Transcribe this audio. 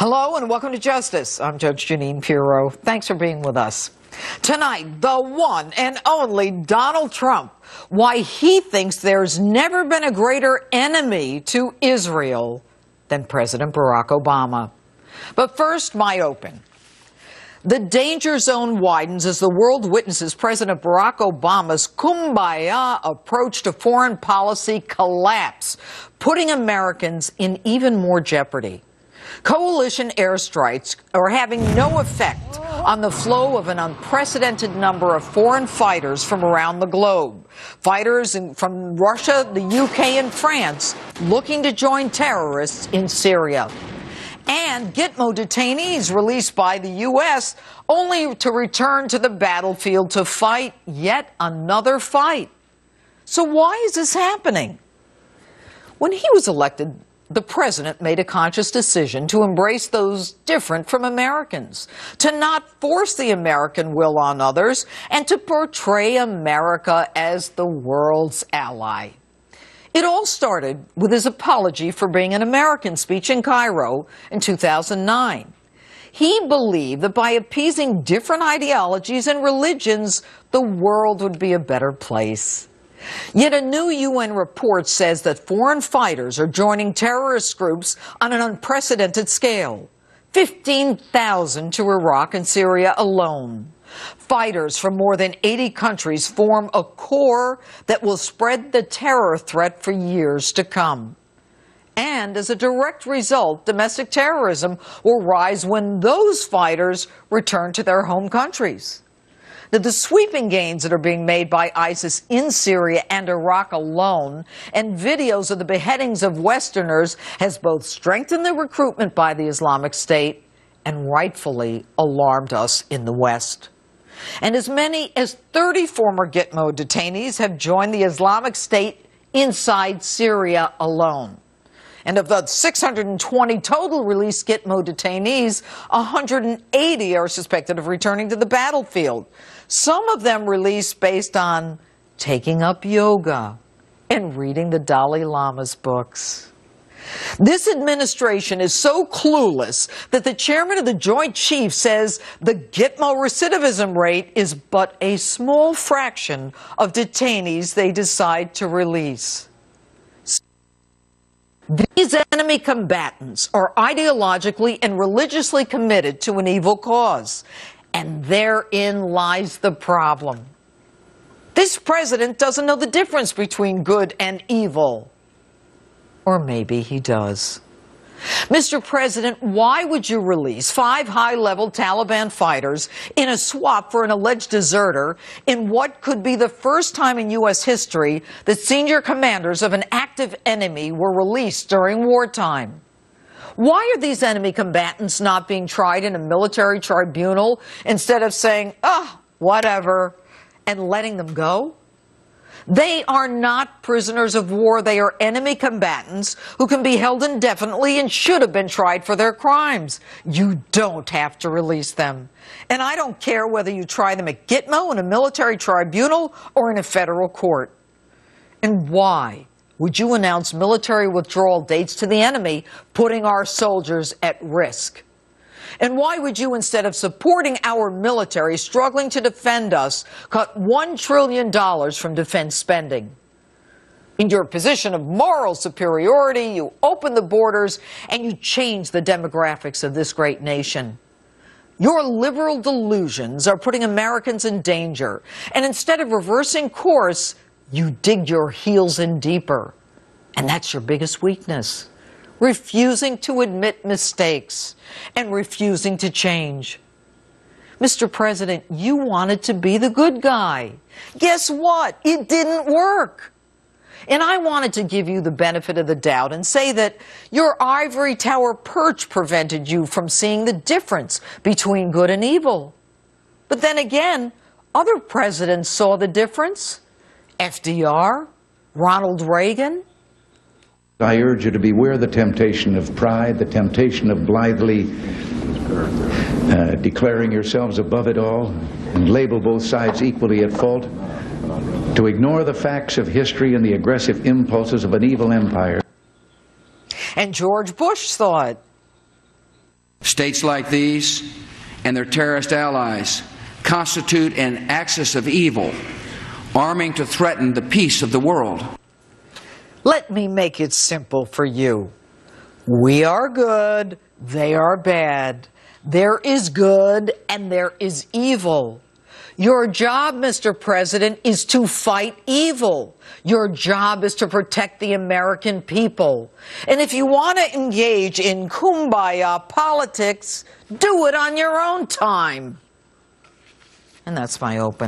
Hello and welcome to Justice. I'm Judge Jeanine Pirro. Thanks for being with us. Tonight, the one and only Donald Trump, why he thinks there's never been a greater enemy to Israel than President Barack Obama. But first, my open. The danger zone widens as the world witnesses President Barack Obama's kumbaya approach to foreign policy collapse, putting Americans in even more jeopardy. Coalition airstrikes are having no effect on the flow of an unprecedented number of foreign fighters from around the globe. Fighters from Russia, the UK, and France looking to join terrorists in Syria. And Gitmo detainees released by the U.S. only to return to the battlefield to fight yet another fight. So why is this happening? When he was elected, the president made a conscious decision to embrace those different from Americans, to not force the American will on others, and to portray America as the world's ally. It all started with his apology for being an American speech in Cairo in 2009. He believed that by appeasing different ideologies and religions, the world would be a better place. Yet a new UN report says that foreign fighters are joining terrorist groups on an unprecedented scale. 15,000 to Iraq and Syria alone. Fighters from more than 80 countries form a core that will spread the terror threat for years to come. And as a direct result, domestic terrorism will rise when those fighters return to their home countries. Now, the sweeping gains that are being made by ISIS in Syria and Iraq alone, and videos of the beheadings of Westerners, has both strengthened the recruitment by the Islamic State and rightfully alarmed us in the West. And as many as 30 former Gitmo detainees have joined the Islamic State inside Syria alone. And of the 620 total released Gitmo detainees, 180 are suspected of returning to the battlefield. Some of them released based on taking up yoga and reading the Dalai Lama's books. This administration is so clueless that the chairman of the Joint Chiefs says the Gitmo recidivism rate is but a small fraction of detainees they decide to release. These enemy combatants are ideologically and religiously committed to an evil cause, and therein lies the problem. This president doesn't know the difference between good and evil. Or maybe he does. Mr. President, why would you release 5 high-level Taliban fighters in a swap for an alleged deserter in what could be the first time in U.S. history that senior commanders of an active enemy were released during wartime? Why are these enemy combatants not being tried in a military tribunal instead of saying, whatever, and letting them go? They are not prisoners of war. They are enemy combatants who can be held indefinitely and should have been tried for their crimes. You don't have to release them. And I don't care whether you try them at Gitmo in a military tribunal or in a federal court. And why would you announce military withdrawal dates to the enemy, putting our soldiers at risk? And why would you, instead of supporting our military struggling to defend us, cut $1 trillion from defense spending? In your position of moral superiority, you open the borders and you change the demographics of this great nation. Your liberal delusions are putting Americans in danger, and instead of reversing course, you dig your heels in deeper. And that's your biggest weakness. Refusing to admit mistakes and refusing to change. Mr. President, you wanted to be the good guy. Guess what? It didn't work. And I wanted to give you the benefit of the doubt and say that your ivory tower perch prevented you from seeing the difference between good and evil. But then again, other presidents saw the difference. FDR, Ronald Reagan. I urge you to beware the temptation of pride, the temptation of blithely declaring yourselves above it all and label both sides equally at fault, to ignore the facts of history and the aggressive impulses of an evil empire. And George Bush saw it. States like these and their terrorist allies constitute an axis of evil, arming to threaten the peace of the world. Let me make it simple for you. We are good, they are bad. There is good and there is evil. Your job, Mr. President, is to fight evil. Your job is to protect the American people. And if you want to engage in kumbaya politics, do it on your own time. And that's my open.